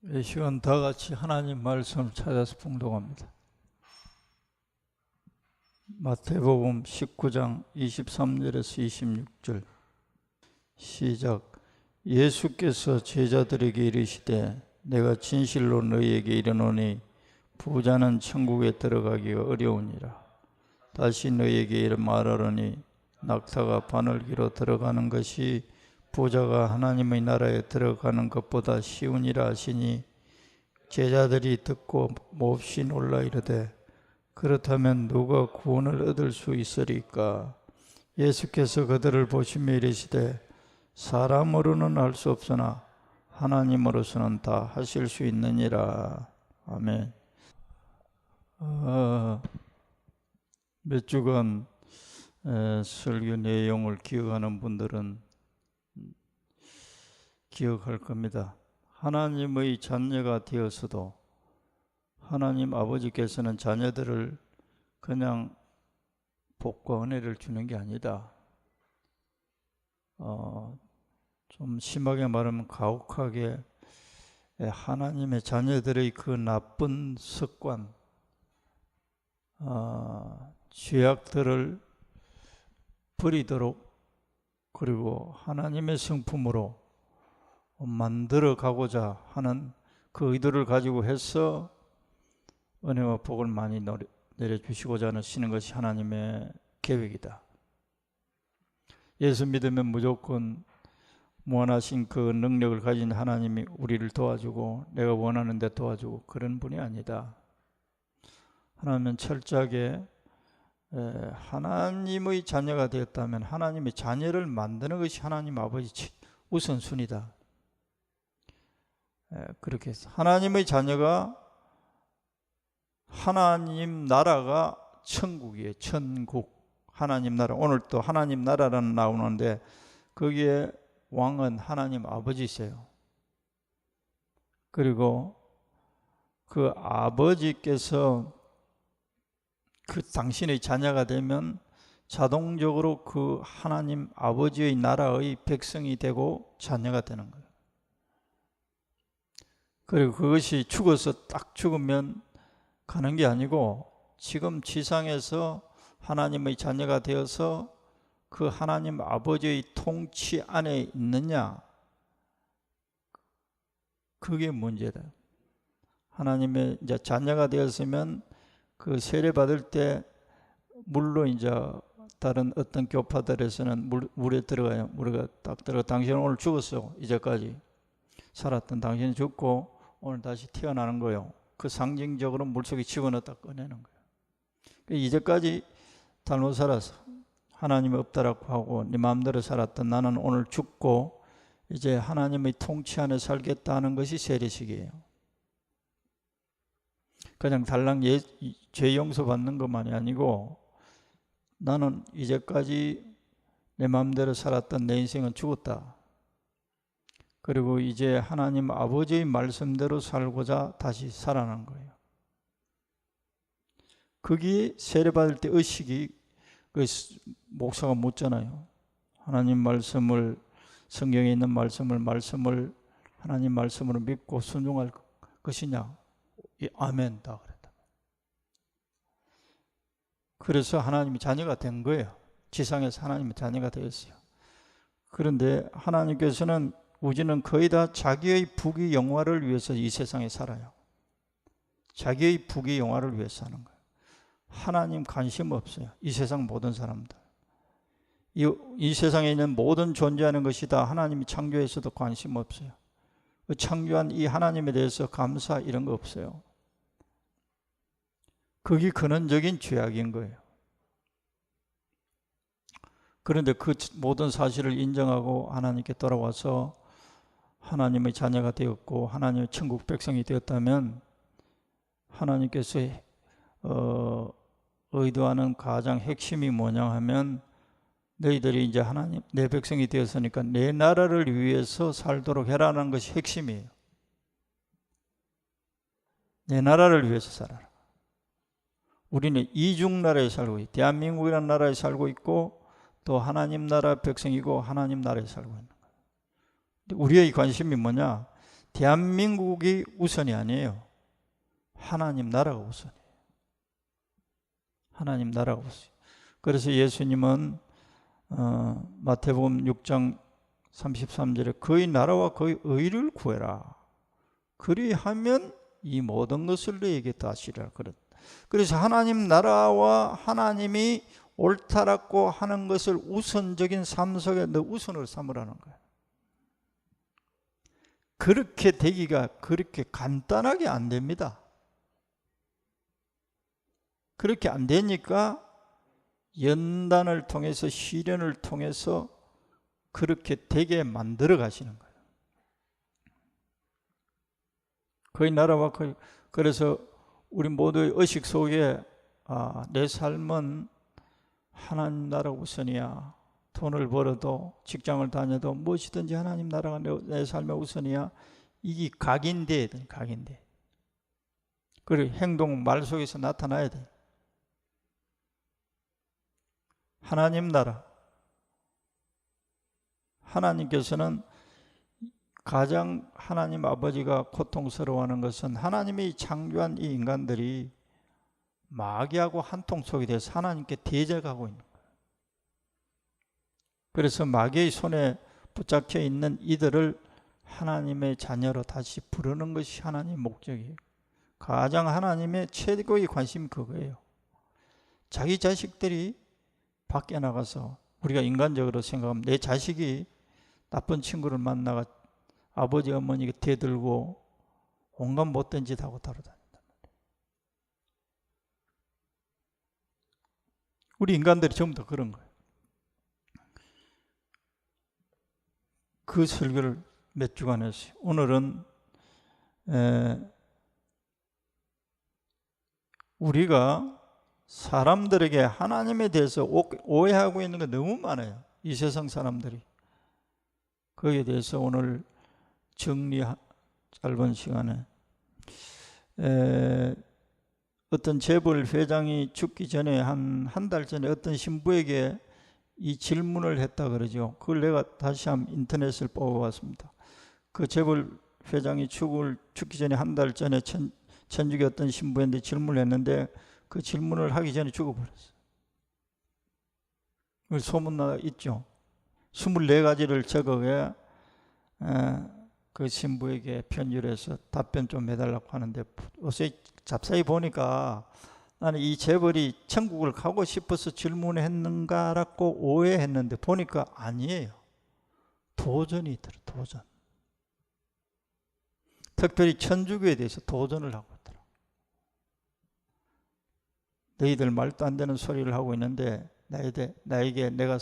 이 시간 다 같이 하나님 말씀을 찾아서 봉독합니다. 마태복음 19장 23절에서 26절 시작. 예수께서 제자들에게 이르시되 내가 진실로 너희에게 이르노니 부자는 천국에 들어가기가 어려우니라. 다시 너희에게 말하노니 낙타가 바늘기로 들어가는 것이 부자가 하나님의 나라에 들어가는 것보다 쉬우니라 하시니 제자들이 듣고 몹시 놀라 이르되 그렇다면 누가 구원을 얻을 수 있으리까? 예수께서 그들을 보시며 이르시되 사람으로는 할 수 없으나 하나님으로서는 다 하실 수 있느니라. 아멘. 몇 주간 설교 내용을 기억하는 분들은 기억할 겁니다. 하나님의 자녀가 되어서도 하나님 아버지께서는 자녀들을 그냥 복과 은혜를 주는 게 아니다. 좀 심하게 말하면 가혹하게 하나님의 자녀들의 그 나쁜 습관, 죄악들을 버리도록 그리고 하나님의 성품으로 만들어 가고자 하는 그 의도를 가지고 해서 은혜와 복을 많이 내려주시고자 하시는 것이 하나님의 계획이다. 예수 믿으면 무조건 무한하신 그 능력을 가진 하나님이 우리를 도와주고 내가 원하는 데 도와주고 그런 분이 아니다. 하나님은 철저하게 하나님의 자녀가 되었다면 하나님의 자녀를 만드는 것이 하나님 아버지 우선순위다. 그렇게 해서 하나님의 자녀가 하나님 나라가 천국이에요. 천국. 하나님 나라. 오늘 또 하나님 나라라는 나오는데 거기에 왕은 하나님 아버지세요. 그리고 그 아버지께서 그 당신의 자녀가 되면 자동적으로 그 하나님 아버지의 나라의 백성이 되고 자녀가 되는 거예요. 그리고 그것이 죽어서 딱 죽으면 가는 게 아니고 지금 지상에서 하나님의 자녀가 되어서 그 하나님 아버지의 통치 안에 있느냐, 그게 문제다. 하나님의 이제 자녀가 되었으면 그 세례 받을 때 물로 이제 다른 어떤 교파들에서는 물에 들어가요. 물에 딱 들어가. 당신은 오늘 죽었어. 이제까지 살았던 당신이 죽고 오늘 다시 태어나는 거예요. 그 상징적으로 물속에 집어넣었다 꺼내는 거예요. 이제까지 잘못 살아서 하나님이 없다라고 하고 네 마음대로 살았던 나는 오늘 죽고 이제 하나님의 통치 안에 살겠다 하는 것이 세례식이에요. 그냥 달랑 죄 용서 받는 것만이 아니고 나는 이제까지 내 마음대로 살았던 내 인생은 죽었다. 그리고 이제 하나님 아버지의 말씀대로 살고자 다시 살아난 거예요. 거기에 세례받을 때 의식이 그 목사가 묻잖아요. 하나님 말씀을 성경에 있는 말씀을 하나님 말씀으로 믿고 순종할 것이냐? 아멘 다 그랬다. 그래서 하나님이 자녀가 된 거예요. 지상에서 하나님의 자녀가 되었어요. 그런데 하나님께서는 우리는 거의 다 자기의 부귀 영화를 위해서 이 세상에 살아요. 자기의 부귀 영화를 위해서 사는 거예요. 하나님 관심 없어요. 이 세상 모든 사람들. 이 세상에 있는 모든 존재하는 것이 다 하나님이 창조해서도 관심 없어요. 창조한 이 하나님에 대해서 감사 이런 거 없어요. 그게 근원적인 죄악인 거예요. 그런데 그 모든 사실을 인정하고 하나님께 돌아와서 하나님의 자녀가 되었고 하나님의 천국 백성이 되었다면 하나님께서 의도하는 가장 핵심이 뭐냐 하면 너희들이 이제 하나님 내 백성이 되었으니까 내 나라를 위해서 살도록 해라는 것이 핵심이에요. 내 나라를 위해서 살아라. 우리는 이중 나라에 살고 있고 대한민국이라는 나라에 살고 있고 또 하나님 나라 백성이고 하나님 나라에 살고 있는 거예요. 우리의 관심이 뭐냐? 대한민국이 우선이 아니에요. 하나님 나라가 우선이에요. 하나님 나라가 우선. 그래서 예수님은 마태복음 6장 33절에 그의 나라와 그의 의를 구해라. 그리하면 이 모든 것을 너에게 더하시리라. 그래서 하나님 나라와 하나님이 옳다라고 하는 것을 우선적인 삶 속에 너 우선으로 삼으라는 거예요. 그렇게 되기가 그렇게 간단하게 안 됩니다. 그렇게 안 되니까 연단을 통해서 시련을 통해서 그렇게 되게 만들어 가시는 거예요. 그의 나라와 그래서 우리 모두의 의식 속에 내 삶은 하나님 나라 우선이야. 돈을 벌어도 직장을 다녀도 무엇이든지 하나님 나라가 내 삶의 우선이야. 이게 각인돼야 돼. 각인돼. 그리고 행동 말 속에서 나타나야 돼. 하나님 나라. 하나님께서는 가장 하나님 아버지가 고통스러워하는 것은 하나님이 창조한 이 인간들이 마귀하고 한통 속이 돼서 하나님께 대적하고 있는 거예요. 그래서 마귀의 손에 붙잡혀 있는 이들을 하나님의 자녀로 다시 부르는 것이 하나님의 목적이에요. 가장 하나님의 최고의 관심이 그거예요. 자기 자식들이 밖에 나가서 우리가 인간적으로 생각하면 내 자식이 나쁜 친구를 만나가 아버지 어머니가 대들고 온갖 못된 짓 하고 다루다닌단 말이에요. 우리 인간들이 전부 다 그런 거예요. 그 설교를 몇 주간 했어요. 오늘은 우리가 사람들에게 하나님에 대해서 오해하고 있는 게 너무 많아요. 이 세상 사람들이. 거기에 대해서 오늘 짧은 시간에 어떤 재벌 회장이 죽기 전에 한 달 전에 어떤 신부에게 이 질문을 했다 그러죠. 그걸 내가 다시 한번 인터넷을 뽑아봤습니다. 그 재벌 회장이 죽기 전에 한 달 전에 천주교 어떤 신부한테 질문을 했는데 그 질문을 하기 전에 죽어버렸어요. 소문나 있죠. 24가지를 적어게 그 신부에게 편지를 해서 답변 좀 해달라고 하는데 어제 잡사히 보니까 나는 이 재벌이 천국을 가고 싶어서 질문했는가라고 오해했는데 보니까 아니에요. 도전이 있더라. 도전. 특별히 천주교에 대해서 도전을 하고 있더라. 너희들 말도 안 되는 소리를 하고 있는데 나에게 내가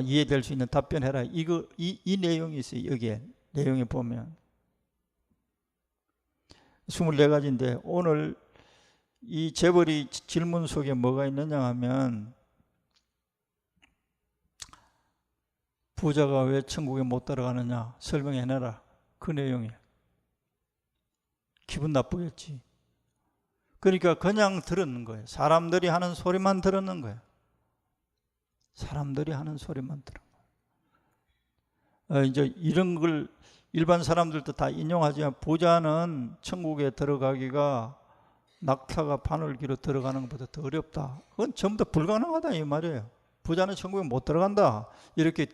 이해될 수 있는 답변해라. 이 내용이 있어요. 여기에 내용에 보면 24가지인데 오늘 이 재벌이 질문 속에 뭐가 있느냐 하면 부자가 왜 천국에 못 들어가느냐 설명해내라. 그 내용이에요. 기분 나쁘겠지. 그러니까 그냥 들었는 거예요. 사람들이 하는 소리만 들었는 거예요. 사람들이 하는 소리만 들은 거예요. 이제 이런 걸 일반 사람들도 다 인용하지만 부자는 천국에 들어가기가 낙타가 바늘기로 들어가는 것보다 더 어렵다. 그건 전부 다 불가능하다 이 말이에요. 부자는 천국에 못 들어간다. 이렇게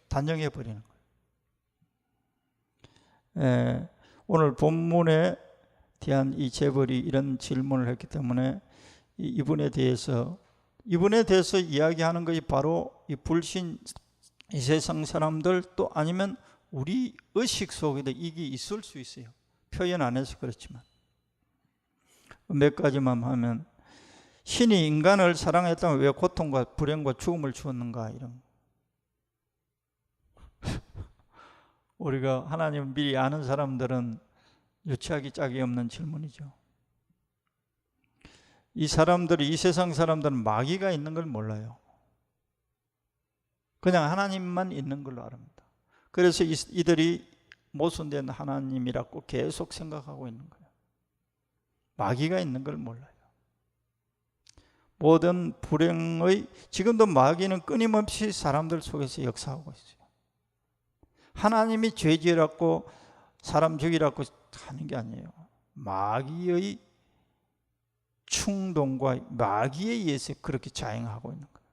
단정해 버리는 거예요. 오늘 본문에 대한 이 재벌이 이런 질문을 했기 때문에 이분에 대해서 이야기하는 것이 바로 이 불신 이 세상 사람들 또 아니면 우리 의식 속에도 이게 있을 수 있어요. 표현 안 해서 그렇지만 몇 가지만 하면 신이 인간을 사랑했다면 왜 고통과 불행과 죽음을 주었는가 이런 우리가 하나님을 미리 아는 사람들은 유치하기 짝이 없는 질문이죠. 이 세상 사람들은 마귀가 있는 걸 몰라요. 그냥 하나님만 있는 걸로 압니다. 그래서 이들이 모순된 하나님이라고 계속 생각하고 있는 거예요. 마귀가 있는 걸 몰라요. 모든 불행의 지금도 마귀는 끊임없이 사람들 속에서 역사하고 있어요. 하나님이 죄지으라고 사람 죽이라고 하는 게 아니에요. 마귀의 충동과 마귀에 의해서 그렇게 자행하고 있는 거예요.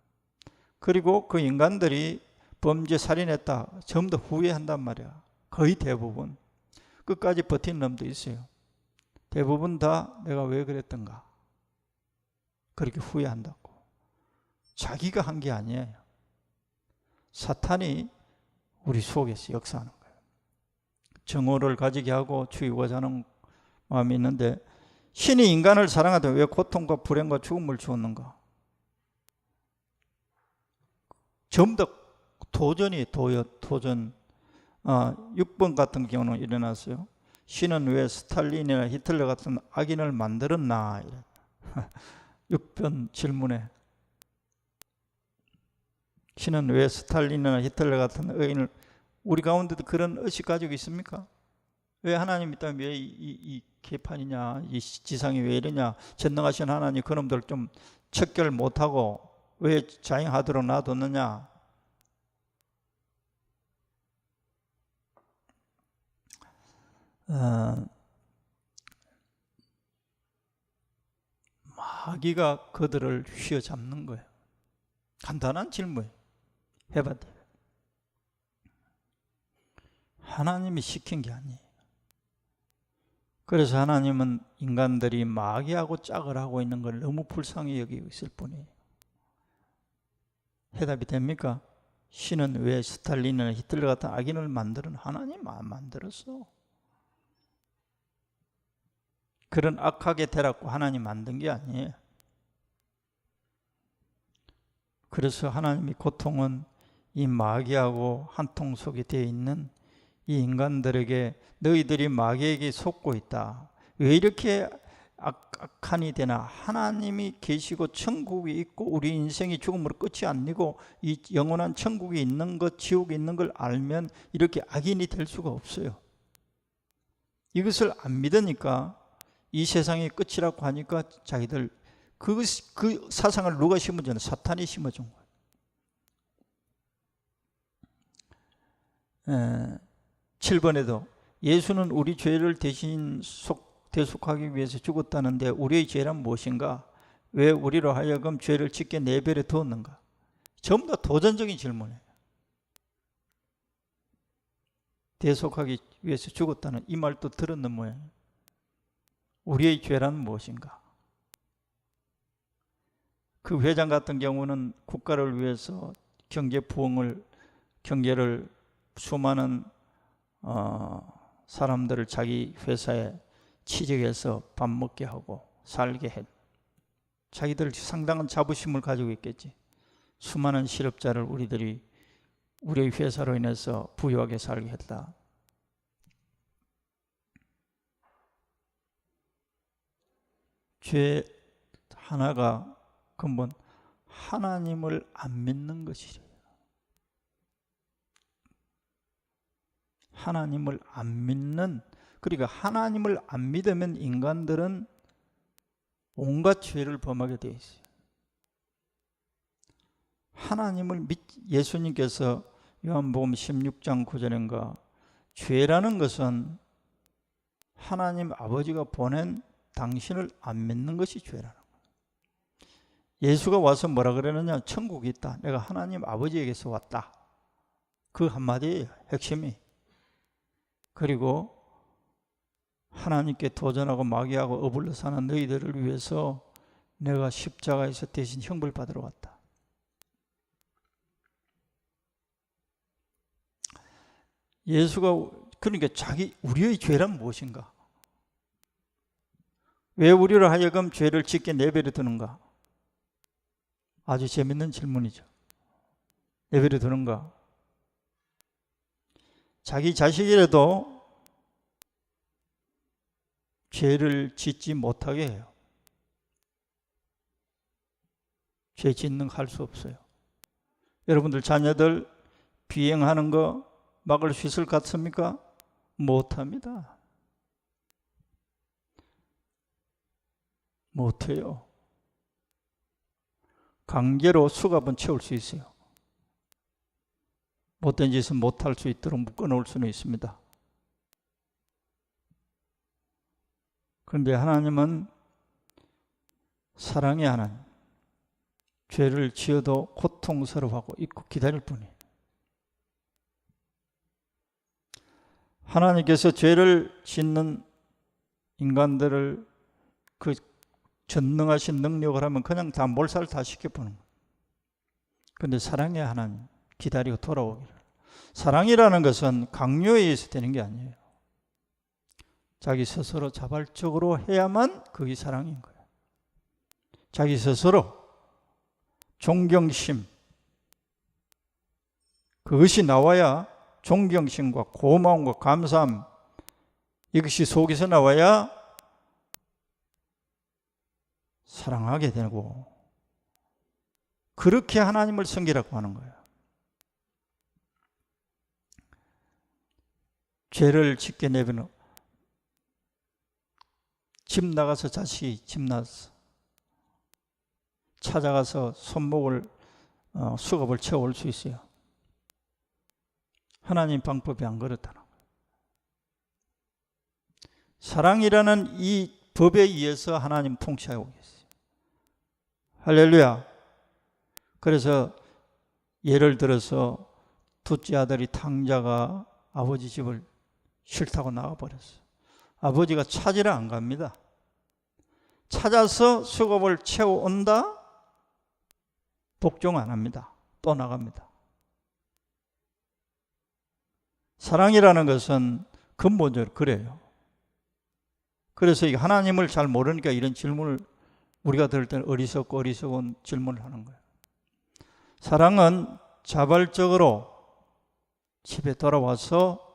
그리고 그 인간들이 범죄 살인했다 전부 다 후회한단 말이야. 거의 대부분. 끝까지 버틴 놈도 있어요. 대부분 다 내가 왜 그랬던가 그렇게 후회한다고. 자기가 한 게 아니에요. 사탄이 우리 속에서 역사하는 거예요. 정오를 가지게 하고 죽이고자 하는 마음이 있는데, 신이 인간을 사랑하되 왜 고통과 불행과 죽음을 주었는가? 전부 다 도전이 도전. 6번 같은 경우는 일어났어요. 신은 왜 스탈린이나 히틀러 같은 악인을 만들었나? 6번 질문에 신은 왜 스탈린이나 히틀러 같은 악인을, 우리 가운데도 그런 의식 가지고 있습니까? 왜 하나님 있다면 왜 이 개판이냐, 이 지상이 왜 이러냐, 전능하신 하나님 그놈들 좀 척결 못하고 왜 자행하도록 놔뒀느냐? 마귀가 그들을 휘어잡는 거예요. 간단한 질문 해봐도 돼요. 하나님이 시킨 게 아니에요. 그래서 하나님은 인간들이 마귀하고 짝을 하고 있는 걸 너무 불쌍히 여기고 있을 뿐이에요. 해답이 됩니까? 신은 왜 스탈린이나 히틀러 같은 악인을 만들은? 하나님 안 만들었어. 그런 악하게 되라고 하나님 만든 게 아니에요. 그래서 하나님의 고통은 이 마귀하고 한 통 속에 되어 있는 이 인간들에게, 너희들이 마귀에게 속고 있다. 왜 이렇게 악한이 되나? 하나님이 계시고 천국이 있고 우리 인생이 죽음으로 끝이 아니고 이 영원한 천국이 있는 것, 지옥이 있는 걸 알면 이렇게 악인이 될 수가 없어요. 이것을 안 믿으니까 이 세상이 끝이라고 하니까 자기들 그 사상을 누가 심어주는? 사탄이 심어준 거예요. 7번에도 예수는 우리 죄를 대신 대속하기 위해서 죽었다는데 우리의 죄란 무엇인가? 왜 우리로 하여금 죄를 짓게 내버려 두었는가? 전부 다 도전적인 질문이에요. 대속하기 위해서 죽었다는 이 말도 들었는 모양이에요. 우리의 죄란 무엇인가? 그 회장 같은 경우는 국가를 위해서 경제를 수많은 사람들을 자기 회사에 취직해서 밥 먹게 하고 살게 했. 자기들 상당한 자부심을 가지고 있겠지. 수많은 실업자를 우리의 회사로 인해서 부유하게 살게 했다. 죄 하나가 근본 하나님을 안 믿는 것이래요. 하나님을 안 믿는, 그러니까 하나님을 안 믿으면 인간들은 온갖 죄를 범하게 되어 있어요. 예수님께서 요한복음 16장 9절인가, 죄라는 것은 하나님 아버지가 보낸 당신을 안 믿는 것이 죄라는 거예요. 예수가 와서 뭐라 그러느냐? 천국이 있다. 내가 하나님 아버지에게서 왔다. 그 한마디예요, 핵심이. 그리고 하나님께 도전하고 마귀하고 어불러 사는 너희들을 위해서 내가 십자가에서 대신 형벌 받으러 왔다. 예수가 그러니까 우리의 죄란 무엇인가? 왜 우리로 하여금 죄를 짓게 내버려 두는가? 아주 재밌는 질문이죠. 내버려 두는가? 자기 자식이라도 죄를 짓지 못하게 해요. 죄 짓는 거 할 수 없어요. 여러분들 자녀들 비행하는 거 막을 수 있을 것 같습니까? 못합니다. 못해요. 강제로 수갑은 채울 수 있어요. 못된 짓은 못할 수 있도록 묶어놓을 수는 있습니다. 그런데 하나님은 사랑의 하나님, 죄를 지어도 고통스러워하고 잊고 기다릴 뿐이에요. 하나님께서 죄를 짓는 인간들을 그 전능하신 능력을 하면 그냥 다 몰살 다 시켜보는 거예요. 그런데 사랑의 하나님 기다리고 돌아오기를. 사랑이라는 것은 강요에 의해서 되는 게 아니에요. 자기 스스로 자발적으로 해야만 그게 사랑인 거예요. 자기 스스로 존경심, 그것이 나와야 존경심과 고마움과 감사함, 이것이 속에서 나와야 사랑하게 되고, 그렇게 하나님을 섬기라고 하는 거예요. 죄를 짓게 내버려 집 나가서 자식이 집 나서 찾아가서 손목을 수갑을 채워올 수 있어요. 하나님 방법이 안 그렇다는 거예요. 사랑이라는 이 법에 의해서 하나님 통치하고 계세요. 할렐루야. 그래서 예를 들어서 둘째 아들이 탕자가 아버지 집을 싫다고 나가버렸어요. 아버지가 찾으러 안 갑니다. 찾아서 수갑을 채워온다? 복종 안 합니다. 또 나갑니다. 사랑이라는 것은 근본적으로 그래요. 그래서 하나님을 잘 모르니까 이런 질문을 우리가 들을 때는 어리석은 질문을 하는 거예요. 사랑은 자발적으로 집에 돌아와서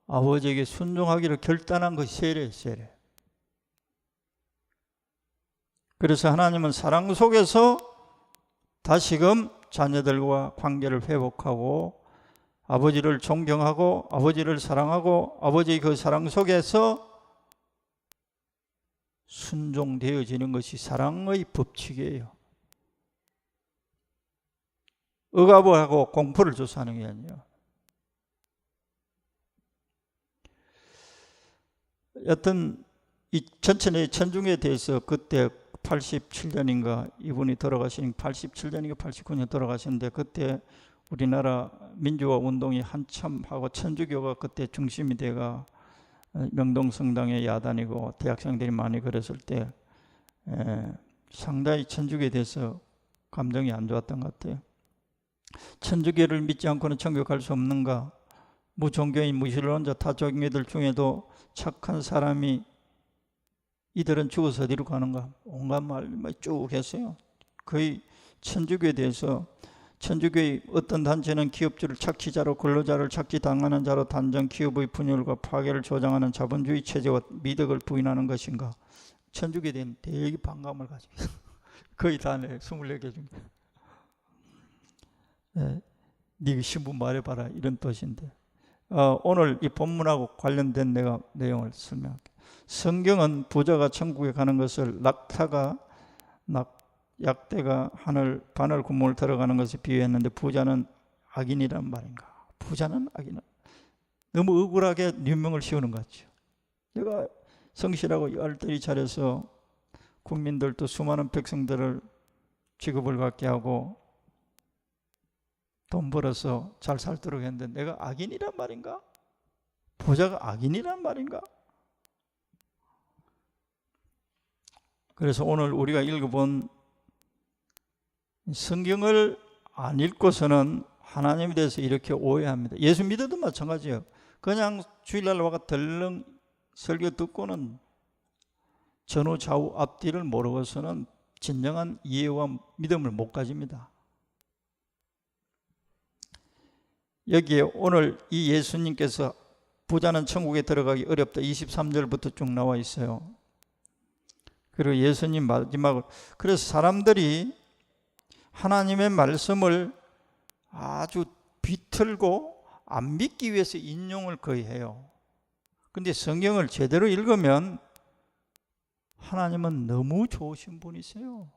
아버지에게 순종하기를 결단한 것이 세례예요, 세례. 그래서 하나님은 사랑 속에서 다시금 자녀들과 관계를 회복하고 아버지를 존경하고 아버지를 사랑하고 아버지의 그 사랑 속에서 순종되어지는 것이 사랑의 법칙이에요. 억압하고 공포를 줘서 하는 게 아니에요. 여튼 이 전천의 천중에 대해서 그때 87년인가 이분이 돌아가신 87년인가 89년 돌아가셨는데 그때 우리나라 민주화 운동이 한참 하고 천주교가 그때 중심이 돼가 명동성당의 야단이고 대학생들이 많이 그랬을 때 상당히 천주교에 대해서 감정이 안 좋았던 것 같아요. 천주교를 믿지 않고는 천국 갈 수 없는가? 무종교인 무신론자 타종교들 중에도 착한 사람이 이들은 죽어서 어디로 가는가? 온갖 말 쭉 했어요. 거의 천주교에 대해서 천주교의 어떤 단체는 기업주를 착취자로 근로자를 착취당하는 자로 단정 기업의 분열과 파괴를 조장하는 자본주의 체제와 미덕을 부인하는 것인가? 천주교에 대한 되게 반감을 가지고 있어요. 거의 다 내 24개 중에. 네가 신부 말해봐라 이런 뜻인데 오늘 이 본문하고 관련된 내가 내용을 설명할게요. 성경은 부자가 천국에 가는 것을 약대가 바늘 구멍을 들어가는 것을 비유했는데 부자는 악인이란 말인가? 부자는 악인. 너무 억울하게 누명을 씌우는 것 같죠. 내가 성실하고 열심히 잘해서 국민들도 수많은 백성들을 직업을 갖게 하고 돈 벌어서 잘 살도록 했는데 내가 악인이란 말인가? 부자가 악인이란 말인가? 그래서 오늘 우리가 읽어본 성경을 안 읽고서는 하나님에 대해서 이렇게 오해합니다. 예수 믿어도 마찬가지예요. 그냥 주일날 와가 덜렁 설교 듣고는 전후 좌우 앞뒤를 모르고서는 진정한 이해와 믿음을 못 가집니다. 여기에 오늘 이 예수님께서 부자는 천국에 들어가기 어렵다 23절부터 쭉 나와 있어요. 그리고 예수님 마지막으로 그래서 사람들이 하나님의 말씀을 아주 비틀고 안 믿기 위해서 인용을 거의 해요. 근데 성경을 제대로 읽으면 하나님은 너무 좋으신 분이세요.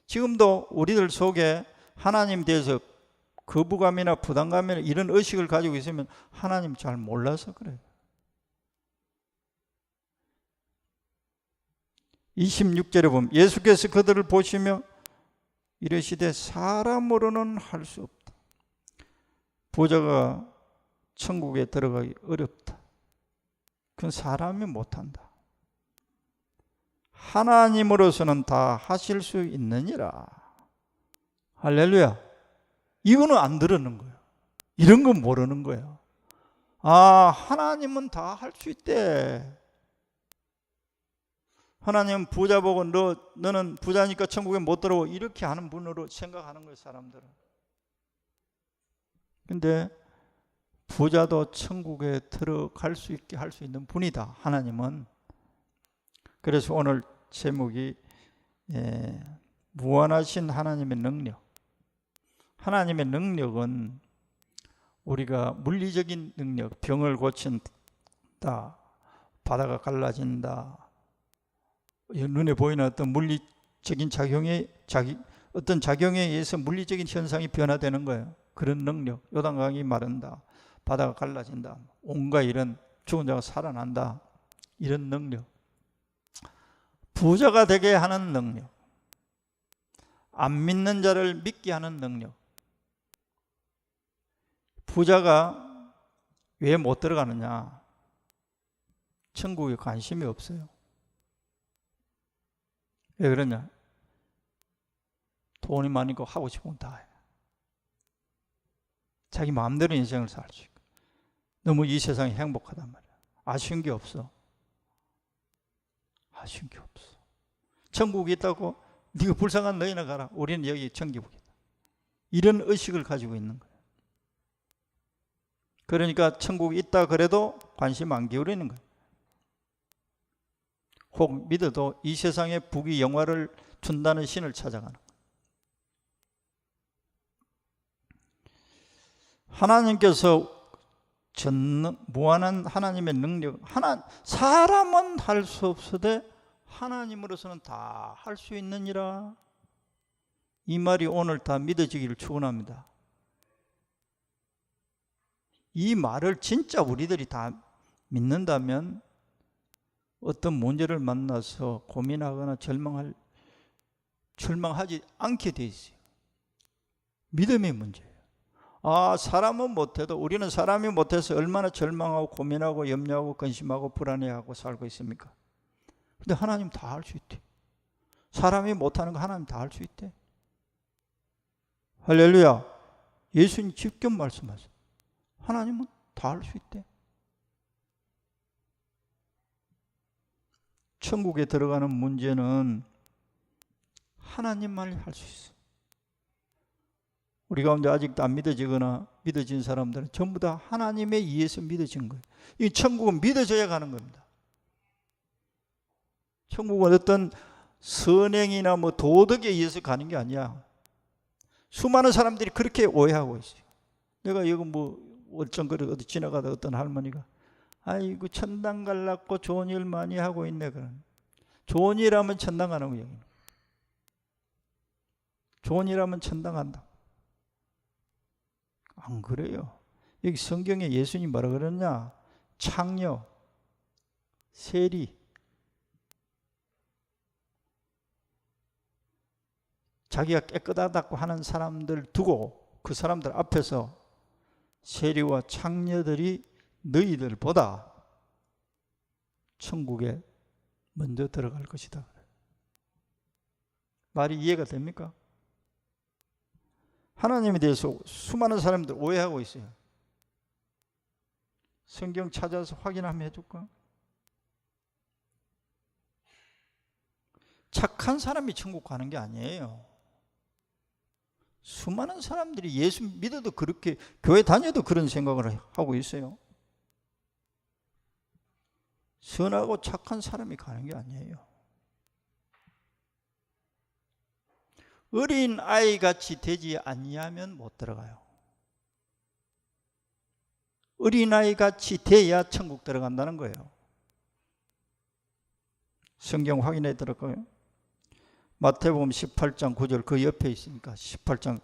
지금도 우리들 속에 하나님 대해서 거부감이나 부담감이나 이런 의식을 가지고 있으면 하나님 잘 몰라서 그래요. 26절에 보면 예수께서 그들을 보시며 이르시되 사람으로는 할 수 없다. 부자가 천국에 들어가기 어렵다. 그건 사람이 못한다. 하나님으로서는 다 하실 수 있느니라. 할렐루야. 이거는 안 들었는 거예요. 이런 건 모르는 거예요. 아, 하나님은 다 할 수 있대. 하나님은 부자 보고 너는 부자니까 천국에 못 들어오고 이렇게 하는 분으로 생각하는 거예요, 사람들은. 근데 부자도 천국에 들어갈 수 있게 할 수 있는 분이다, 하나님은. 그래서 오늘 제목이 무한하신 하나님의 능력. 하나님의 능력은 우리가 물리적인 능력, 병을 고친다, 바다가 갈라진다, 눈에 보이는 어떤 물리적인 어떤 작용에 의해서 물리적인 현상이 변화되는 거예요. 그런 능력, 요단강이 마른다, 바다가 갈라진다, 온갖 이런 죽은 자가 살아난다, 이런 능력. 부자가 되게 하는 능력, 안 믿는 자를 믿게 하는 능력. 부자가 왜 못 들어가느냐? 천국에 관심이 없어요. 왜 그러냐? 돈이 많으니까 하고 싶으면 다 해. 자기 마음대로 인생을 살 수 있고. 너무 이 세상이 행복하단 말이야. 아쉬운 게 없어. 아쉬운 게 없어. 천국이 있다고? 네가 불쌍한 너희나 가라. 우리는 여기 천국이다. 이런 의식을 가지고 있는 거예요. 그러니까 천국이 있다 그래도 관심 안 기울이는 거예요. 혹 믿어도 이 세상에 부귀 영화를 준다는 신을 찾아가는 거예요. 하나님께서 무한한 하나님의 능력, 사람은 할 수 없으되 하나님으로서는 다 할 수 있느니라. 이 말이 오늘 다 믿어지기를 축원합니다. 이 말을 진짜 우리들이 다 믿는다면 어떤 문제를 만나서 고민하거나 절망하지 않게 돼 있어요. 믿음의 문제예요. 아, 사람은 못해도 우리는 사람이 못해서 얼마나 절망하고 고민하고 염려하고 근심하고 불안해하고 살고 있습니까? 근데 하나님 다 할 수 있대. 사람이 못하는 거 하나님 다 할 수 있대. 할렐루야. 예수님 직접 말씀하세요. 하나님은 다 할 수 있대. 천국에 들어가는 문제는 하나님만이 할 수 있어. 우리 가운데 아직도 안 믿어지거나 믿어진 사람들은 전부 다 하나님에 의해서 믿어진 거예요. 이 천국은 믿어져야 가는 겁니다. 천국은 어떤 선행이나 뭐 도덕에 의해서 가는 게 아니야. 수많은 사람들이 그렇게 오해하고 있어요. 내가 여기 뭐 어쩐거리 어디 지나가다 어떤 할머니가 아이고 천당 갈라고 좋은 일 많이 하고 있네. 그런 좋은 일 하면 천당 가는 거예요. 좋은 일 하면 천당 간다. 안 그래요. 여기 성경에 예수님 뭐라 그러냐? 창녀, 세리, 자기가 깨끗하다고 하는 사람들 두고 그 사람들 앞에서 세리와 창녀들이 너희들보다 천국에 먼저 들어갈 것이다. 말이 이해가 됩니까? 하나님에 대해서 수많은 사람들 오해하고 있어요. 성경 찾아서 확인 한번 해줄까? 착한 사람이 천국 가는 게 아니에요. 수많은 사람들이 예수 믿어도 그렇게 교회 다녀도 그런 생각을 하고 있어요. 선하고 착한 사람이 가는 게 아니에요. 어린 아이같이 되지 아니하면 못 들어가요. 어린아이같이 돼야 천국 들어간다는 거예요. 성경 확인해 드릴까요? 마태복음 18장 9절 그 옆에 있으니까 18장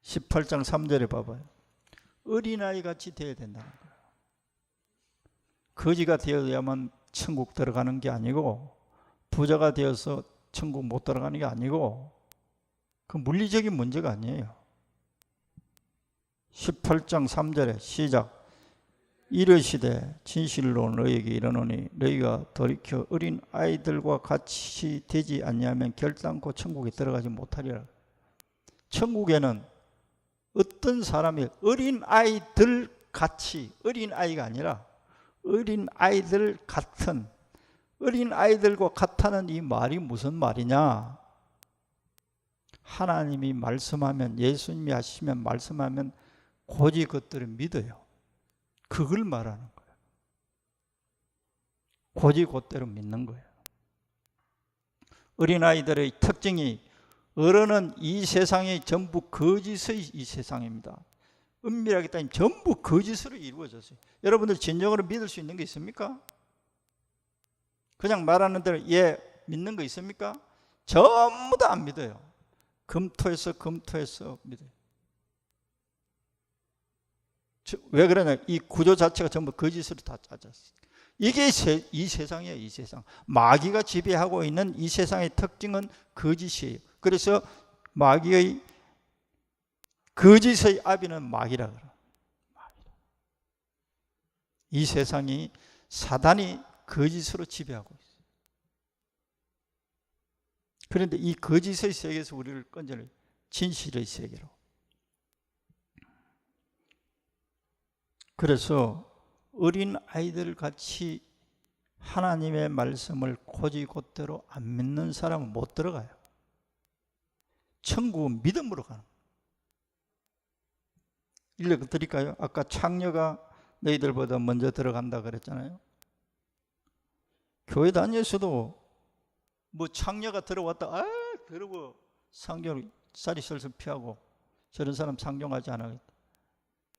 3절에 봐봐요. 어린아이같이 돼야 된다는 거예요. 거지가 되어야만 천국 들어가는 게 아니고, 부자가 되어서 천국 못 들어가는 게 아니고, 그 물리적인 문제가 아니에요. 18장 3절에 시작. 이르시되 진실로 너희에게 이르노니 너희가 돌이켜 어린 아이들과 같이 되지 아니하면 결단코 천국에 들어가지 못하리라. 천국에는 어떤 사람이 어린 아이들 같이, 어린 아이가 아니라 어린 아이들 같은, 어린 아이들과 같다는 이 말이 무슨 말이냐? 하나님이 말씀하면, 예수님이 하시면, 말씀하면 고지 그것들을 믿어요. 그걸 말하는 거예요. 고지 그대로 믿는 거예요. 어린아이들의 특징이, 어른은 이 세상이 전부 거짓의 이 세상입니다. 은밀하게 따지면 전부 거짓으로 이루어졌어요. 여러분들 진정으로 믿을 수 있는 게 있습니까? 그냥 말하는 대로 예 믿는 거 있습니까? 전부 다 안 믿어요. 검토해서 믿어요. 왜 그러냐? 이 구조 자체가 전부 거짓으로 다 짜졌어요. 이게 이 세상이에요. 이 세상. 마귀가 지배하고 있는 이 세상의 특징은 거짓이에요. 그래서 마귀의 거짓의 아비는 마귀라 그래요. 이 세상이 사단이 거짓으로 지배하고 있어요. 그런데 이 거짓의 세계에서 우리를 건져낼 진실의 세계로. 그래서 어린 아이들 같이 하나님의 말씀을 고지곧대로 안 믿는 사람은 못 들어가요. 천국은 믿음으로 가는 거예요. 읽어드릴까요? 아까 창녀가 너희들보다 먼저 들어간다 그랬잖아요. 교회 다녔어도 뭐 창녀가 들어왔다, 들어오고 상경 쌀이 슬슬 피하고 저런 사람 상종하지 않아야겠다.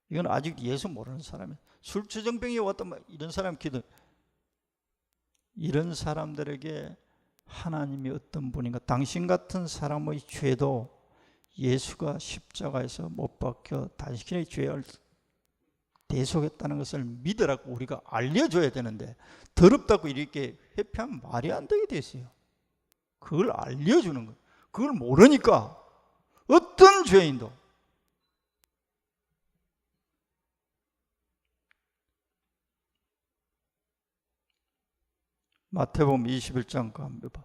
이건 아직 예수 모르는 사람이에요. 술주정병이 왔다 이런 사람 기도. 이런 사람들에게 하나님이 어떤 분인가, 당신 같은 사람의 죄도 예수가 십자가에서 못 박혀 당신의 죄를 대속했다는 것을 믿으라고 우리가 알려줘야 되는데, 더럽다고 이렇게 회피하면 말이 안 되게 돼 있어요. 그걸 알려주는 거예요. 그걸 모르니까 어떤 죄인도 마태복음 21장 한번 봐.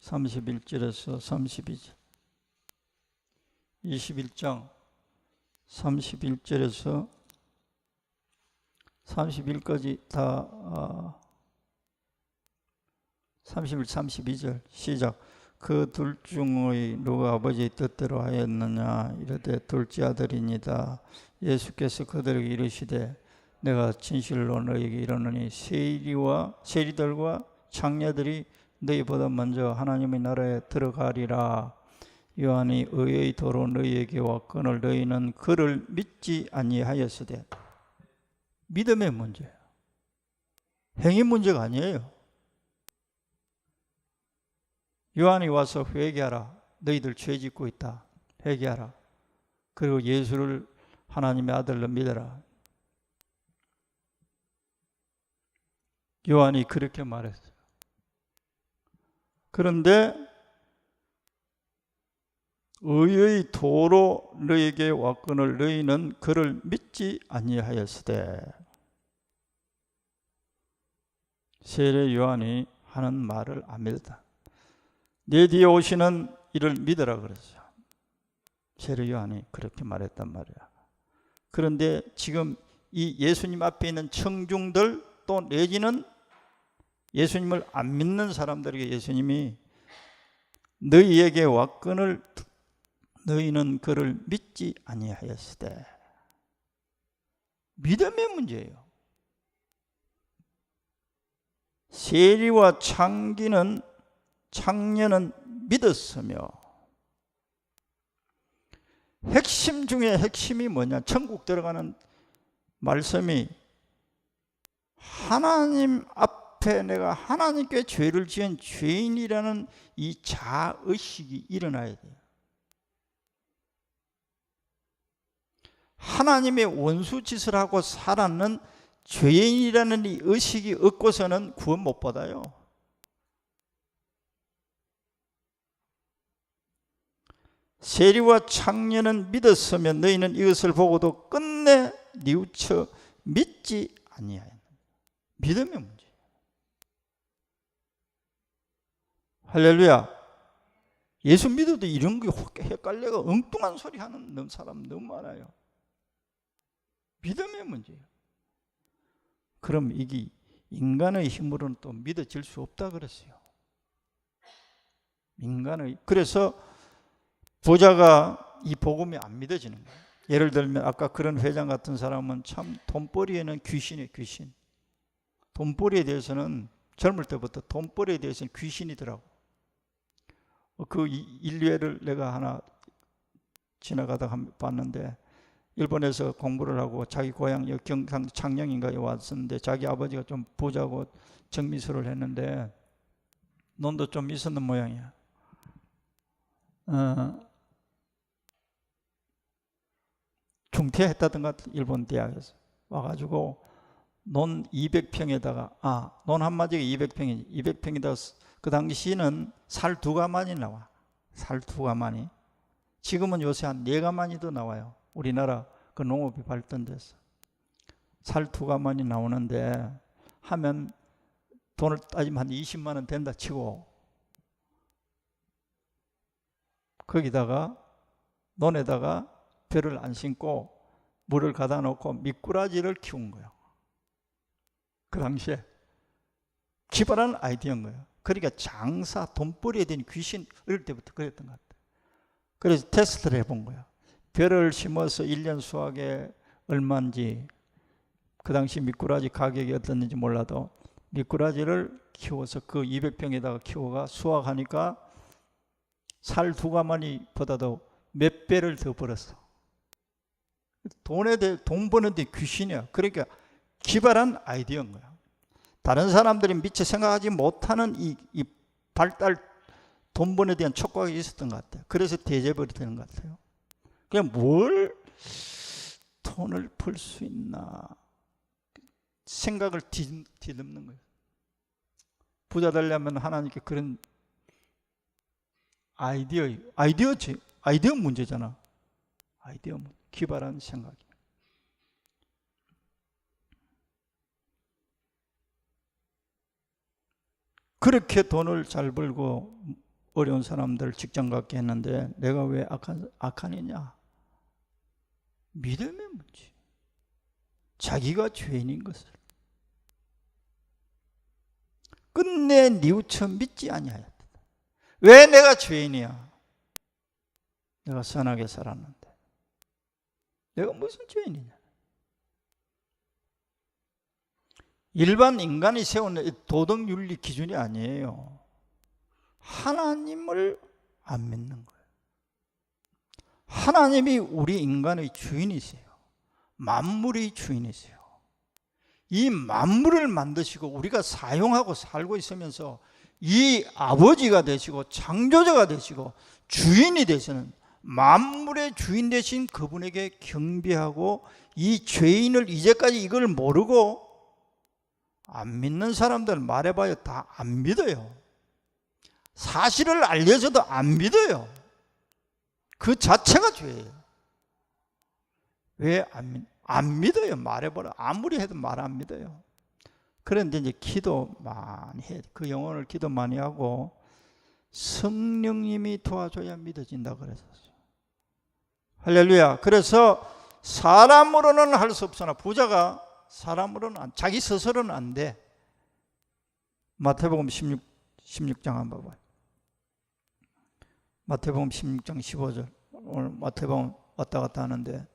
31절에서 32절. 21장 31절에서 31까지 다 31, 32절 시작. 그 둘 중의 누가 아버지의 뜻대로 하였느냐 이르되 둘째 아들이니이다. 예수께서 그들에게 이르시되 내가 진실로 너희에게 이르노니 세리들과 창녀들이 너희보다 먼저 하나님의 나라에 들어가리라. 요한이 의의 도로 너희에게 왔거늘 너희는 그를 믿지 아니하였으되. 믿음의 문제예요. 행위 문제가 아니에요. 요한이 와서 회개하라. 너희들 죄 짓고 있다. 회개하라. 그리고 예수를 하나님의 아들로 믿어라. 요한이 그렇게 말했어요. 그런데 의의 도로 너희에게 왔거늘 너희는 그를 믿지 아니하였으되. 세례 요한이 하는 말을 안 믿었다. 내 뒤에 오시는 이를 믿으라 그랬어요. 세례 요한이 그렇게 말했단 말이야. 그런데 지금 이 예수님 앞에 있는 청중들 또 내지는 예수님을 안 믿는 사람들에게 예수님이 너희에게 왔거늘 너희는 그를 믿지 아니하였으되. 믿음의 문제예요. 세리와 창녀는 믿었으며, 핵심 중에 핵심이 뭐냐? 천국 들어가는 말씀이 하나님 앞에 내가 하나님께 죄를 지은 죄인이라는 이 자의식이 일어나야 돼요. 하나님의 원수 짓을 하고 살았는 죄인이라는 이 의식이 없고서는 구원 못 받아요. 세리와 창녀는 믿었으면 너희는 이것을 보고도 끝내 뉘우쳐 믿지 아니하였느냐. 믿음의 문제. 할렐루야. 예수 믿어도 이런 게 헷갈려가 엉뚱한 소리 하는 사람 너무 많아요. 믿음의 문제예요. 그럼 이게 인간의 힘으로는 또 믿어질 수 없다 그랬어요. 그래서 부자가 이 복음이 안 믿어지는 거예요. 예를 들면 아까 그런 회장 같은 사람은 참 돈벌이에는 귀신이에요. 귀신. 돈벌이에 대해서는 젊을 때부터 돈벌이에 대해서는 귀신이더라고. 그 인류애를 내가 하나 지나가다가 봤는데, 일본에서 공부를 하고 자기 고향 경상 창녕인가에 왔었는데 자기 아버지가 좀 부자고 정미술을 했는데 돈도 좀 있었는 모양이야. 중퇴했다던 것 같아. 일본 대학에서 와가지고 논 200평에다가 논 한마디가 200평이지. 200평에다가 그 당시는 살 2가만이 나와. 살 2가만이. 지금은 요새 한 4가만이도 나와요. 우리나라 그 농업이 발전돼서 살 2가만이 나오는데 하면 돈을 따지면 한 20만 원 된다 치고, 거기다가 논에다가 벼를 안 심고 물을 가다 놓고 미꾸라지를 키운 거예요. 그 당시에 기발한 아이디어인 거예요. 그러니까 장사, 돈벌이에 대한 귀신, 어릴 때부터 그랬던 것 같아요. 그래서 테스트를 해본 거예요. 벼를 심어서 1년 수확에 얼마인지, 그 당시 미꾸라지 가격이 어떻는지 몰라도 미꾸라지를 키워서 그 200평에다가 키워가 수확하니까 살 2가마니 보다도 몇 배를 더 벌었어. 돈 버는데 귀신이야. 그러니까 기발한 아이디어인 거야. 다른 사람들이 미처 생각하지 못하는 이 발달, 돈 번에 대한 촉각이 있었던 것 같아요. 그래서 대접이 되는 것 같아요. 그냥 뭘 돈을 벌 수 있나 생각을 뒤덮는 거예요. 부자 되려면 하나님께 그런 아이디어 문제잖아. 아이디어 기발한 생각이. 그렇게 돈을 잘 벌고 어려운 사람들 직장 갖게 했는데 내가 왜 악한 애냐? 믿음의 문제. 자기가 죄인인 것을 끝내 뉘우쳐 믿지 아니하였다. 왜 내가 죄인이야? 내가 선하게 살았는데 내가 무슨 죄인이냐? 일반 인간이 세우는 도덕윤리 기준이 아니에요. 하나님을 안 믿는 거예요. 하나님이 우리 인간의 주인이세요. 만물의 주인이세요. 이 만물을 만드시고 우리가 사용하고 살고 있으면서 이 아버지가 되시고 창조자가 되시고 주인이 되시는 만물의 주인 되신 그분에게 경배하고, 이 죄인을 이제까지 이걸 모르고 안 믿는 사람들 말해봐요. 다 안 믿어요. 사실을 알려줘도 안 믿어요. 그 자체가 죄예요. 왜 안 믿어요? 말해봐라. 아무리 해도 말 안 믿어요. 그런데 이제 기도 많이 해. 그 영혼을 기도 많이 하고 성령님이 도와줘야 믿어진다 그랬었어요. 할렐루야. 그래서 사람으로는 할 수 없으나 부자가 사람으로는 자기 스스로는 안 돼. 마태복음 16장 한번 봐봐요. 마태복음 16장 15절. 오늘 마태복음 왔다 갔다 하는데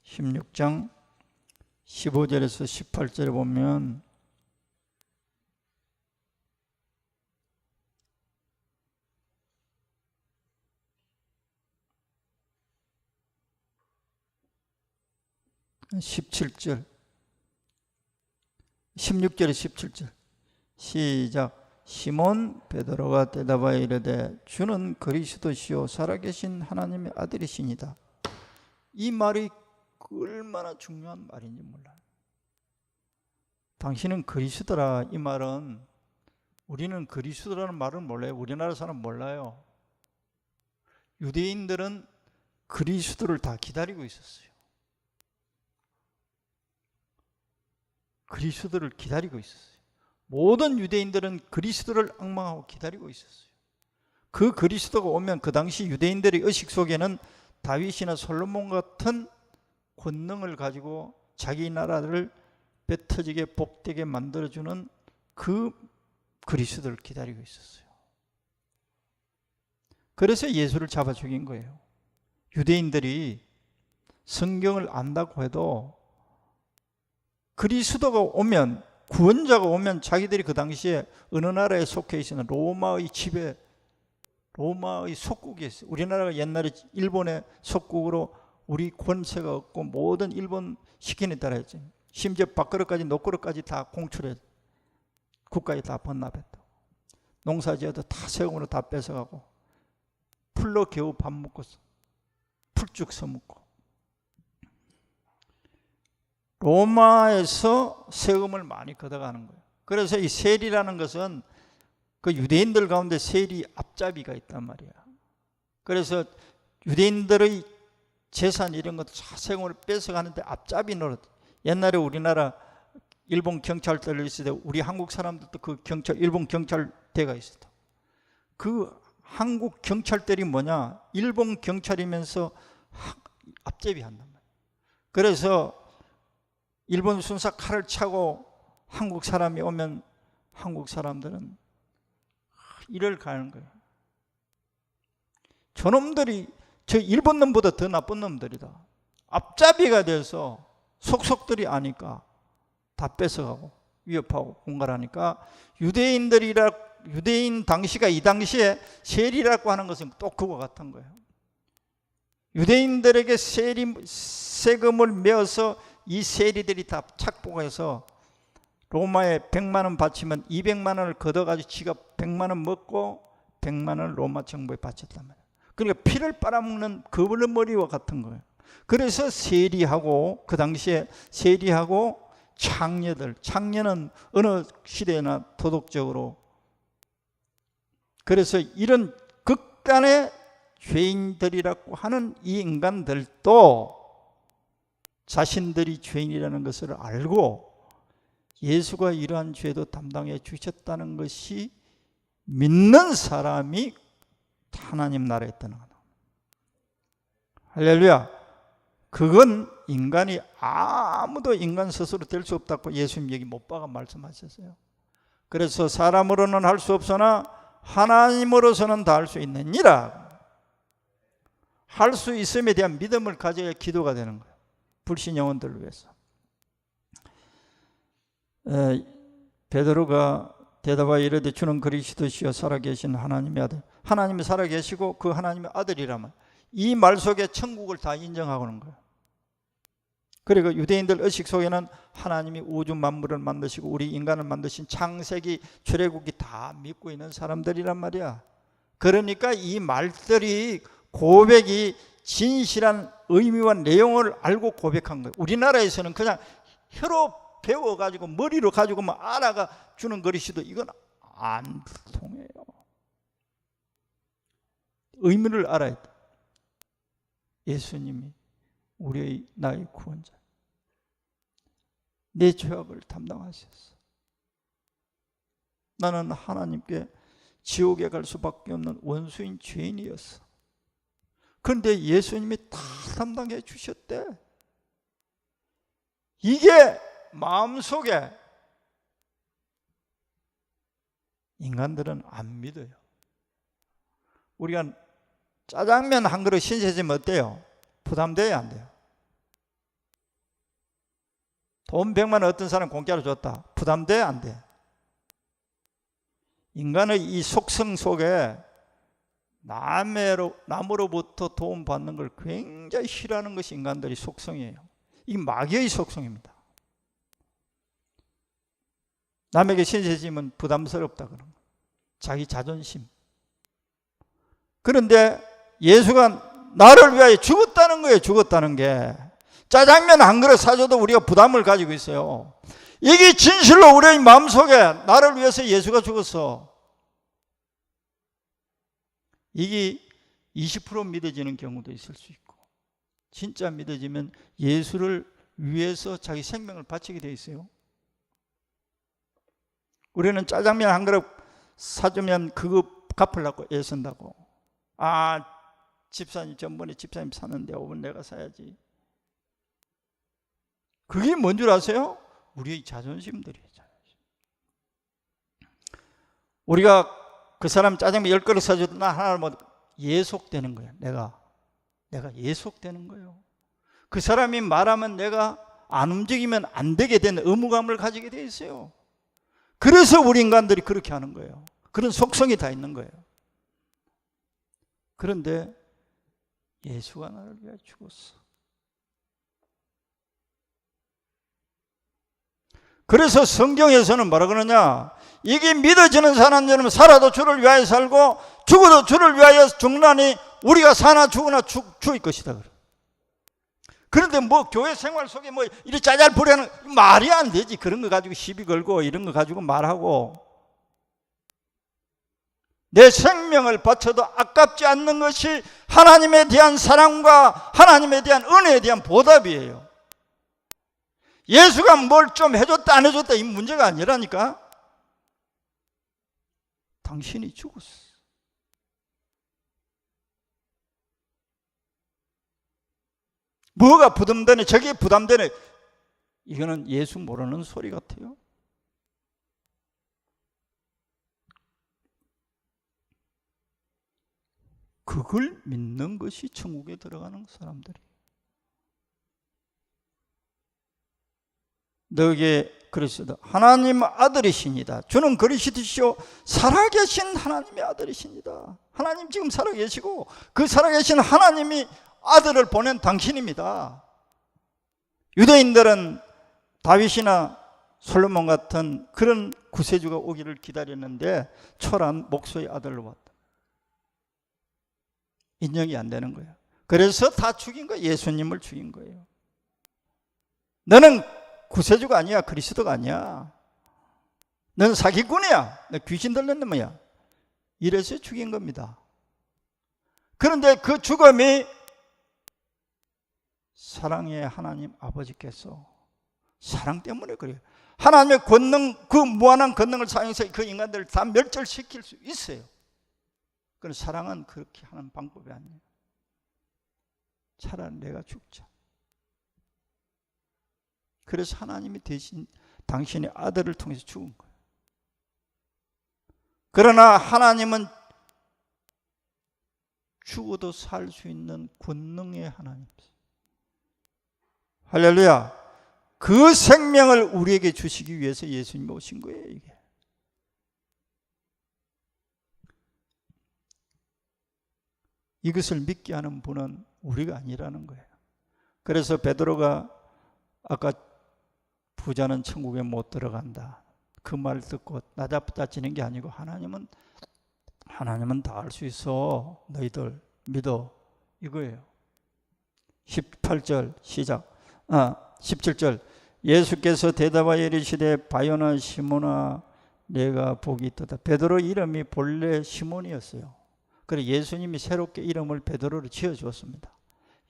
16장 15절에서 18절에 보면 (17절) 16절에 17절 시작. 시몬 베드로가 대답하여 이르되 주는 그리스도시요 살아계신 하나님의 아들이시니다. 이 말이 얼마나 중요한 말인지 몰라요. 당신은 그리스도라, 이 말은 우리는 그리스도라는 말을 몰라요. 우리나라 사람 몰라요. 유대인들은 그리스도를 다 기다리고 있었어요. 그리스도를 기다리고 있었어요. 모든 유대인들은 그리스도를 앙망하고 기다리고 있었어요. 그 그리스도가 오면 그 당시 유대인들의 의식 속에는 다윗이나 솔로몬 같은 권능을 가지고 자기 나라를 배 터지게 복되게 만들어주는 그 그리스도를 기다리고 있었어요. 그래서 예수를 잡아 죽인 거예요. 유대인들이 성경을 안다고 해도 그리스도가 오면, 구원자가 오면 자기들이 그 당시에 어느 나라에 속해 있었는 로마의 지배, 로마의 속국이었어요. 우리나라가 옛날에 일본의 속국으로 우리 권세가 없고 모든 일본 시킨에 따라했죠. 심지어 밥그릇까지 녹그릇까지 다 공출해 국가에 다 번납했다. 농사지어도 다 세금으로 다 뺏어가고 풀로 겨우 밥 먹고 풀쭉 써먹고, 로마에서 세금을 많이 걷어가는 거예요. 그래서 이 세리라는 것은 그 유대인들 가운데 세리 앞잡이가 있단 말이야. 그래서 유대인들의 재산 이런 것도 다 세금을 뺏어가는데 앞잡이 노릇. 옛날에 우리나라 일본 경찰대를 있을 때 우리 한국 사람들도 그 일본 경찰대가 있었다. 그 한국 경찰대이 뭐냐? 일본 경찰이면서 앞잡이 한단 말이야. 그래서 일본 순사 칼을 차고 한국 사람이 오면 한국 사람들은 이를 가는 거예요. 저놈들이 저 일본 놈보다 더 나쁜 놈들이다. 앞잡이가 돼서 속속들이 아니까 다 뺏어가고 위협하고 공갈하니까 유대인 당시가 이 당시에 세리라고 하는 것은 또 그거 같은 거예요. 유대인들에게 세금을 메어서 이 세리들이 다 착복해서 로마에 100만 원 바치면 200만 원을 걷어가지고 지가 100만 원 먹고 100만 원을 로마 정부에 바쳤단 말이에요. 그러니까 피를 빨아먹는 거물머리와 같은 거예요. 그래서 세리하고, 그 당시에 세리하고 창녀는 어느 시대나 도덕적으로, 그래서 이런 극단의 죄인들이라고 하는 이 인간들도 자신들이 죄인이라는 것을 알고 예수가 이러한 죄도 담당해 주셨다는 것이 믿는 사람이 하나님 나라에 떠나가는 거예요. 할렐루야. 그건 인간이 아무도 인간 스스로 될 수 없다고 예수님 여기 못 박아 말씀하셨어요. 그래서 사람으로는 할 수 없으나 하나님으로서는 다 할 수 있느니라. 할 수 있음에 대한 믿음을 가져야 기도가 되는 거예요. 불신 영혼들을 위해서. 베드로가 대답하여 이르되 주는 그리스도시요 살아계신 하나님의 아들. 하나님이 살아계시고 그 하나님의 아들이라면 이 말 속에 천국을 다 인정하고 있는 거예요. 그리고 유대인들 의식 속에는 하나님이 우주 만물을 만드시고 우리 인간을 만드신 창세기 출애굽기 다 믿고 있는 사람들이란 말이야. 그러니까 이 말들이, 고백이 진실한 의미와 내용을 알고 고백한 거예요. 우리나라에서는 그냥 혀로 배워가지고 머리로 가지고 막 알아가 주는 그리스도, 이건 안 통해요. 의미를 알아야 돼. 예수님이 우리의 나의 구원자, 내 죄악을 담당하셨어. 나는 하나님께 지옥에 갈 수밖에 없는 원수인 죄인이었어. 그런데 예수님이 다 담당해 주셨대. 이게 마음속에 인간들은 안 믿어요. 우리가 짜장면 한 그릇 신세지면 어때요? 부담돼야 안 돼요? 돈 100만 원 어떤 사람 공짜로 줬다. 부담돼야 안 돼? 인간의 이 속성 속에 남으로부터 도움 받는 걸 굉장히 싫어하는 것이 인간들의 속성이에요. 이게 마귀의 속성입니다. 남에게 신세지면 부담스럽다 그런 거. 자기 자존심. 그런데 예수가 나를 위하여 죽었다는 거예요. 죽었다는 게 짜장면 한 그릇 사줘도 우리가 부담을 가지고 있어요. 이게 진실로 우리의 마음속에 나를 위해서 예수가 죽었어. 이게 20% 믿어지는 경우도 있을 수 있고, 진짜 믿어지면 예수를 위해서 자기 생명을 바치게 돼 있어요. 우리는 짜장면 한 그릇 사주면 그거 갚으려고 애쓴다고. 아, 집사님 전번에 집사님 샀는데 5분 내가 사야지. 그게 뭔 줄 아세요? 우리의 자존심들이에요. 우리가 그 사람 짜장면 10그릇 사줘도 나 하나 뭐 예속되는 거야. 내가 예속되는 거예요. 그 사람이 말하면 내가 안 움직이면 안 되게 되는 의무감을 가지게 돼 있어요. 그래서 우리 인간들이 그렇게 하는 거예요. 그런 속성이 다 있는 거예요. 그런데 예수가 나를 위해 죽었어. 그래서 성경에서는 뭐라 그러냐? 이게 믿어지는 사람들은 살아도 주를 위하여 살고 죽어도 주를 위하여 죽나니 우리가 사나 죽으나 주의 것이다. 그런데 뭐 교회 생활 속에 뭐 이리 짜잘부리하는 말이 안 되지. 그런 거 가지고 시비 걸고 이런 거 가지고 말하고. 내 생명을 바쳐도 아깝지 않는 것이 하나님에 대한 사랑과 하나님에 대한 은혜에 대한 보답이에요. 예수가 뭘 좀 해줬다 안 해줬다 이 문제가 아니라니까. 당신이 죽었어. 뭐가 부담되네, 저게 부담되네. 이거는 예수 모르는 소리 같아요. 그걸 믿는 것이 천국에 들어가는 사람들이. 너에게 그리스도 하나님 아들이십니다. 주는 그리스도시요 살아계신 하나님의 아들이십니다. 하나님 지금 살아계시고 그 살아계신 하나님이 아들을 보낸 당신입니다. 유대인들은 다윗이나 솔로몬 같은 그런 구세주가 오기를 기다렸는데 초라한 목소의 아들로 왔다. 인정이 안 되는 거예요. 그래서 다 죽인 거예요. 예수님을 죽인 거예요. 너는 구세주가 아니야. 그리스도가 아니야. 너는 사기꾼이야. 너 귀신 들린 놈이야. 이래서 죽인 겁니다. 그런데 그 죽음이 사랑의 하나님 아버지께서 사랑 때문에 그래요. 하나님의 권능, 그 무한한 권능을 사용해서 그 인간들을 다 멸절시킬 수 있어요. 그런 사랑은 그렇게 하는 방법이 아니에요. 차라리 내가 죽자. 그래서 하나님이 대신 당신의 아들을 통해서 죽은 거예요. 그러나 하나님은 죽어도 살 수 있는 권능의 하나님이세요. 할렐루야. 그 생명을 우리에게 주시기 위해서 예수님이 오신 거예요. 이게. 이것을 믿게 하는 분은 우리가 아니라는 거예요. 그래서 베드로가 아까 부자는 천국에 못 들어간다. 그 말 듣고 나잡다치는 게 아니고 하나님은 다 알 수 있어. 너희들 믿어. 이거예요. 18절 시작. 17절 예수께서 대답하여 이르시되 바요나 시몬아 내가 복이 있도다. 베드로 이름이 본래 시몬이었어요. 그래서 예수님이 새롭게 이름을 베드로로 지어주었습니다.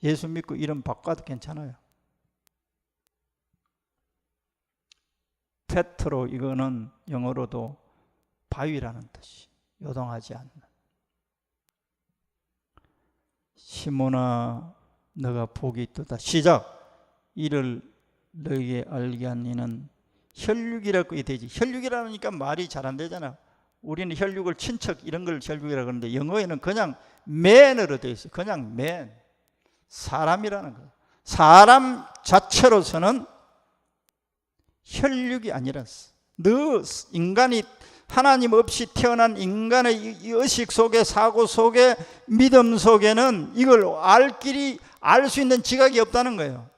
예수 믿고 이름 바꿔도 괜찮아요. 페트로 이거는 영어로도 바위라는 뜻이 요동하지 않는. 시몬아 너가 복이 있도다. 시작. 이를 너에게 알게 한 이는 혈육이라고 되지. 혈육이라니까 말이 잘 안 되잖아. 우리는 혈육을 친척 이런 걸 혈육이라고 하는데 영어에는 그냥 man으로 되어 있어요. 그냥 man. 사람이라는 거예요. 사람 자체로서는 혈육이 아니라서 너 인간이 하나님 없이 태어난 인간의 이 의식 속에 사고 속에 믿음 속에는 이걸 알 길이 알 수 있는 지각이 없다는 거예요.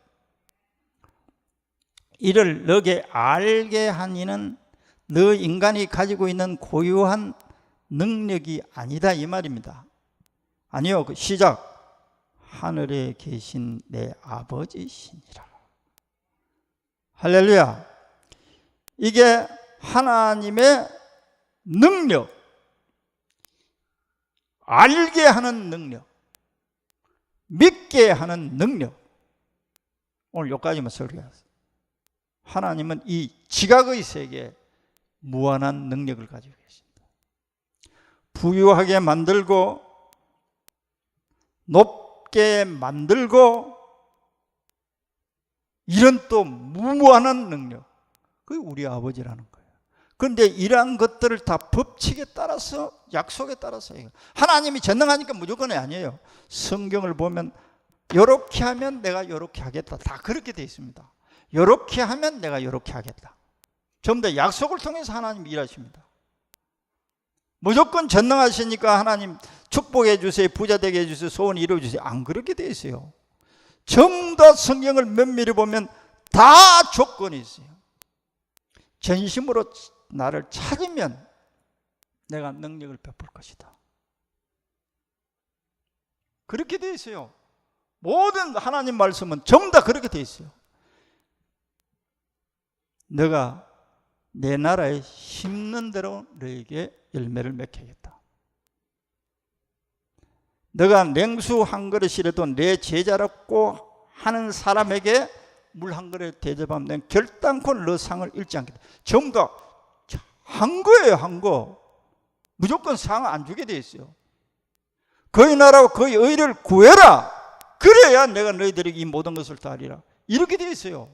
이를 너게 알게 한 이는 너 인간이 가지고 있는 고유한 능력이 아니다 이 말입니다. 아니요. 시작. 하늘에 계신 내 아버지시니라. 할렐루야. 이게 하나님의 능력, 알게 하는 능력, 믿게 하는 능력. 오늘 여기까지만 설교했어요. 하나님은 이 지각의 세계에 무한한 능력을 가지고 계십니다. 부유하게 만들고 높게 만들고, 이런 또 무한한 능력, 그게 우리 아버지라는 거예요. 그런데 이러한 것들을 다 법칙에 따라서, 약속에 따라서 해요. 하나님이 전능하니까 무조건이 아니에요. 성경을 보면 이렇게 하면 내가 이렇게 하겠다, 다 그렇게 되어 있습니다. 이렇게 하면 내가 이렇게 하겠다. 전부 다 약속을 통해서 하나님이 일하십니다. 무조건 전능하시니까 하나님 축복해 주세요, 부자 되게 해주세요, 소원 이루어 주세요, 안 그렇게 되어 있어요. 전부 다 성경을 면밀히 보면 다 조건이 있어요. 전심으로 나를 찾으면 내가 능력을 베풀 것이다. 그렇게 되어 있어요. 모든 하나님 말씀은 전부 다 그렇게 되어 있어요. 내가 내 나라에 심는 대로 너에게 열매를 맺게 하겠다. 너가 냉수 한 그릇이라도 내 제자라고 하는 사람에게 물 한 그릇 대접하면 난 결단코 너 상을 잃지 않겠다. 전부 다 한 거예요, 한 거. 무조건 상 안 주게 돼 있어요. 그의 나라와 그의 의를 구해라. 그래야 내가 너희들에게 이 모든 것을 다 하리라. 이렇게 돼 있어요.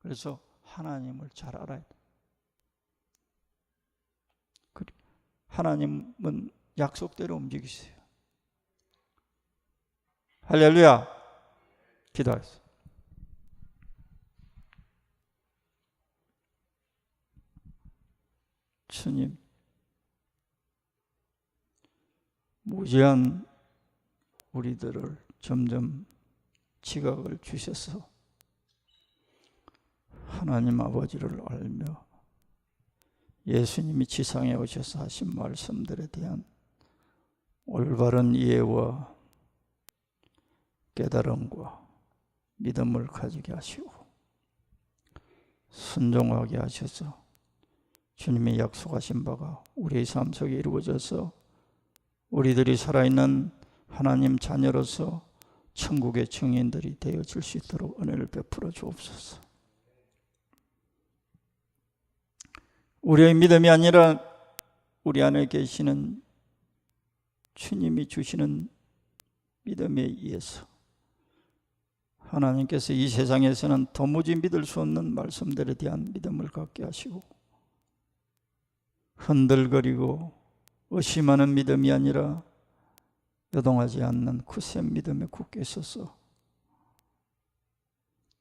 그래서 하나님을 잘 알아야 돼. 하나님은 약속대로 움직이세요. 할렐루야. 기도하겠습니다. 주님, 무지한 우리들을 점점 지각을 주셔서 하나님 아버지를 알며 예수님이 지상에 오셔서 하신 말씀들에 대한 올바른 이해와 깨달음과 믿음을 가지게 하시고 순종하게 하셔서 주님의 약속하신 바가 우리의 삶 속에 이루어져서 우리들이 살아있는 하나님 자녀로서 천국의 증인들이 되어질 수 있도록 은혜를 베풀어 주옵소서. 우리의 믿음이 아니라 우리 안에 계시는 주님이 주시는 믿음에 의해서 하나님께서 이 세상에서는 도무지 믿을 수 없는 말씀들에 대한 믿음을 갖게 하시고 흔들거리고 의심하는 믿음이 아니라 요동하지 않는 굳센 믿음에 굳게 서서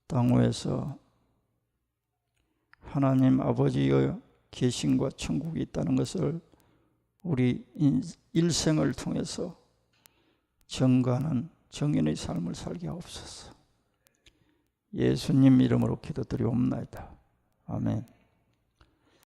땅 위에서 하나님 아버지의 계신과 천국이 있다는 것을 우리 일생을 통해서 증거하는 정인의 삶을 살게 하옵소서. 예수님 이름으로 기도드리옵나이다. 아멘.